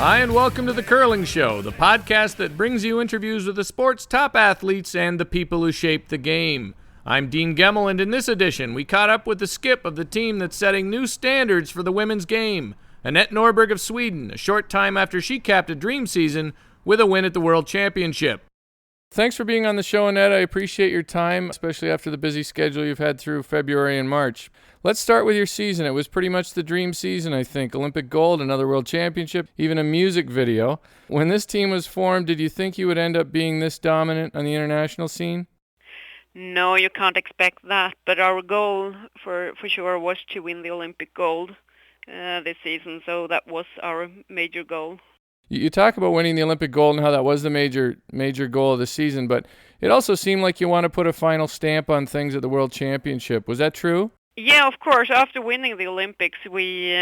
Hi, and welcome to The Curling Show, the podcast that brings you interviews with the sport's top athletes and the people who shape the game. I'm Dean Gemmel, and in this edition, we caught up with the skip of the team that's setting new standards for the women's game, Anette Norberg of Sweden, a short time after she capped a dream season with a win at the World Championship. Thanks for being on the show, Annette. I appreciate your time, especially after the busy schedule you've had through February and March. Let's start with your season. It was pretty much the dream season, I think. Olympic gold, another world championship, even a music video. When this team was formed, did you think you would end up being this dominant on the international scene? No, you can't expect that. But our goal for sure was to win the Olympic gold this season. So that was our major goal. You talk about winning the Olympic gold and how that was the major goal of the season, but it also seemed like you want to put a final stamp on things at the World Championship. Was that true? Yeah, of course. After winning the Olympics, we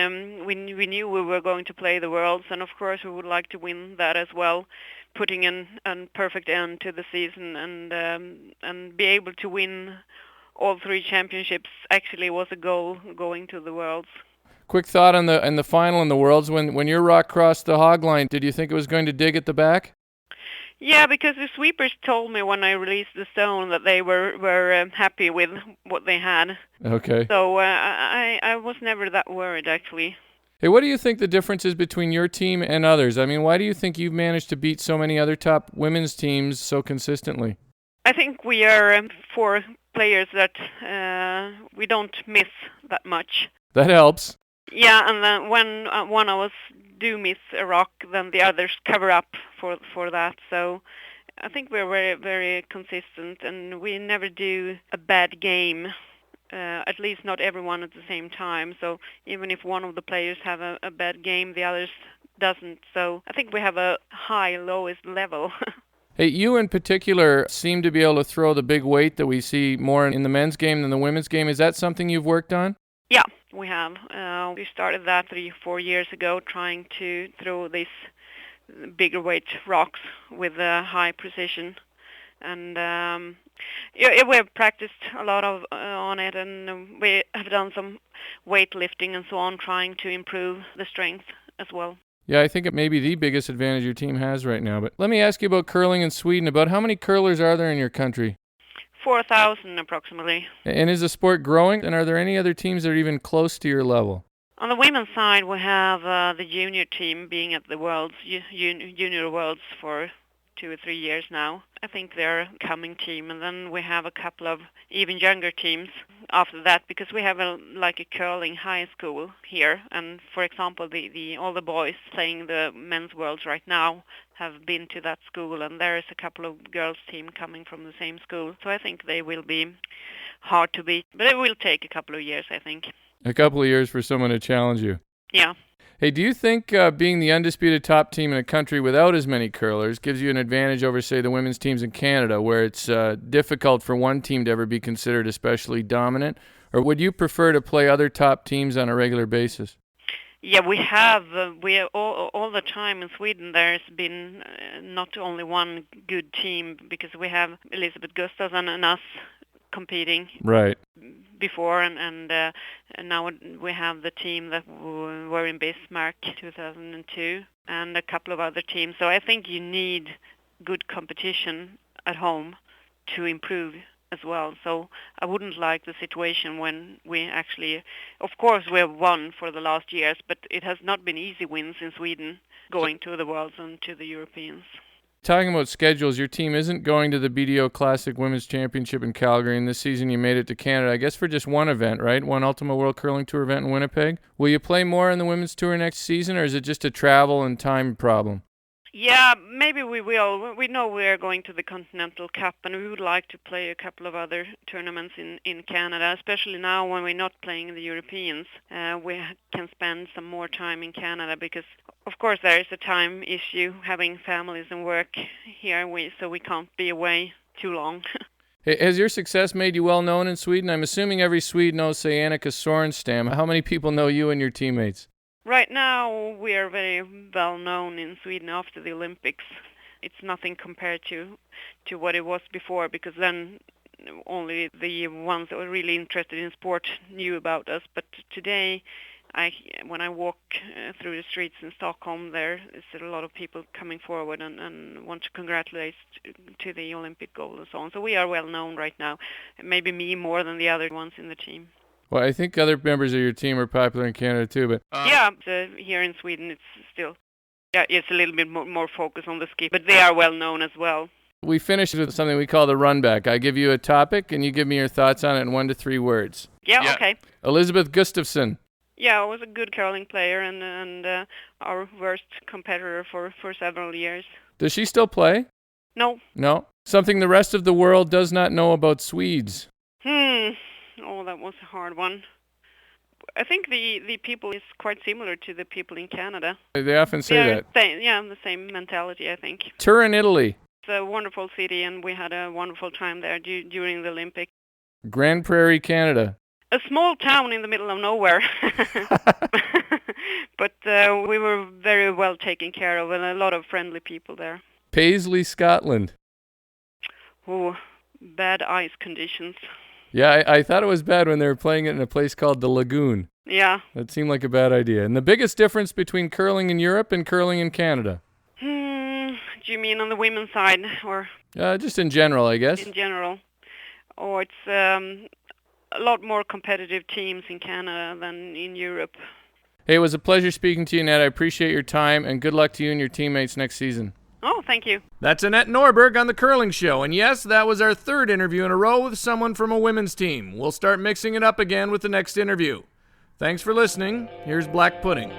knew we were going to play the Worlds, and of course we would like to win that as well, putting a perfect end to the season and be able to win all three championships. Actually, was a goal going to the Worlds. Quick thought on the final in the Worlds. When your rock crossed the hog line, did you think it was going to dig at the back? Yeah, because the sweepers told me when I released the stone that they were happy with what they had. Okay. So I was never that worried, actually. Hey, what do you think the difference is between your team and others? I mean, why do you think you've managed to beat so many other top women's teams so consistently? I think we are four players that we don't miss that much. That helps. Yeah, and then when one of us do miss a rock, then the others cover up for that. So I think we're very, very consistent, and we never do a bad game, at least not everyone at the same time. So even if one of the players have a bad game, the others doesn't. So I think we have a high, lowest level. Hey, you in particular seem to be able to throw the big weight that we see more in the men's game than the women's game. Is that something you've worked on? Yeah, we have. We started that 3-4 years ago, trying to throw these bigger weight rocks with high precision, and we have practiced a lot on it, and we have done some weightlifting and so on, trying to improve the strength as well. Yeah, I think it may be the biggest advantage your team has right now. But let me ask you about curling in Sweden. About how many curlers are there in your country? 4,000 approximately. And is the sport growing? And are there any other teams that are even close to your level? On the women's side, we have the junior team being at the Worlds, Junior Worlds for 2 or 3 years now. I think they're a coming team. And then we have a couple of even younger teams after that, because we have a curling high school here. And for example, all the boys playing the men's Worlds right now have been to that school, and there is a couple of girls team coming from the same school. So I think they will be hard to beat, but it will take a couple of years, I think. A couple of years for someone to challenge you. Yeah. Hey, do you think being the undisputed top team in a country without as many curlers gives you an advantage over, say, the women's teams in Canada, where it's difficult for one team to ever be considered especially dominant? Or would you prefer to play other top teams on a regular basis? Yeah, we have all the time in Sweden. There's been not only one good team, because we have Elisabeth Gustafsson and us competing right before, and now we have the team that were in Bismarck 2002 and a couple of other teams. So I think you need good competition at home to improve as well. So I wouldn't like the situation when we actually, of course we have won for the last years, but it has not been easy wins in Sweden going to the Worlds and to the Europeans. Talking about schedules, your team isn't going to the BDO Classic Women's Championship in Calgary, and this season you made it to Canada, I guess for just one event, right? One Ultima World Curling Tour event in Winnipeg. Will you play more on the Women's Tour next season, or is it just a travel and time problem? Yeah, maybe we will. We know we are going to the Continental Cup, and we would like to play a couple of other tournaments in Canada, especially now when we're not playing the Europeans. We can spend some more time in Canada because, of course, there is a time issue having families and work here, so we can't be away too long. Has your success made you well known in Sweden? I'm assuming every Swede knows, say, Annika Sorenstam. How many people know you and your teammates? Right now, we are very well known in Sweden after the Olympics. It's nothing compared to what it was before, because then only the ones that were really interested in sport knew about us. But today, when I walk through the streets in Stockholm, there is a lot of people coming forward and want to congratulate to the Olympic gold and so on. So we are well known right now, maybe me more than the other ones in the team. Well, I think other members of your team are popular in Canada too, but here in Sweden it's still it's a little bit more focus on the ski, but they are well known as well. We finished with something we call the run back. I give you a topic, and you give me your thoughts on it in 1 to 3 words. Yeah. Okay. Elizabeth Gustafsson. Yeah, I was a good curling player and our worst competitor for several years. Does she still play? No. No? Something the rest of the world does not know about Swedes. Oh, that was a hard one. I think the people is quite similar to the people in Canada. They often say that. The same mentality, I think. Turin, Italy. It's a wonderful city, and we had a wonderful time there during the Olympics. Grand Prairie, Canada. A small town in the middle of nowhere. But we were very well taken care of, and a lot of friendly people there. Paisley, Scotland. Oh, bad ice conditions. Yeah, I thought it was bad when they were playing it in a place called the Lagoon. Yeah. That seemed like a bad idea. And the biggest difference between curling in Europe and curling in Canada? Do you mean on the women's side, or? Just in general, I guess. In general. Oh, it's a lot more competitive teams in Canada than in Europe. Hey, it was a pleasure speaking to you, Annette. I appreciate your time, and good luck to you and your teammates next season. Oh, thank you. That's Anette Norberg on The Curling Show. And yes, that was our 3rd interview in a row with someone from a women's team. We'll start mixing it up again with the next interview. Thanks for listening. Here's Black Pudding.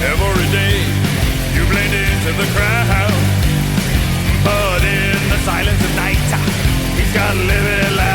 Every day you blend into the crowd, but in the silence of night he's got to live it like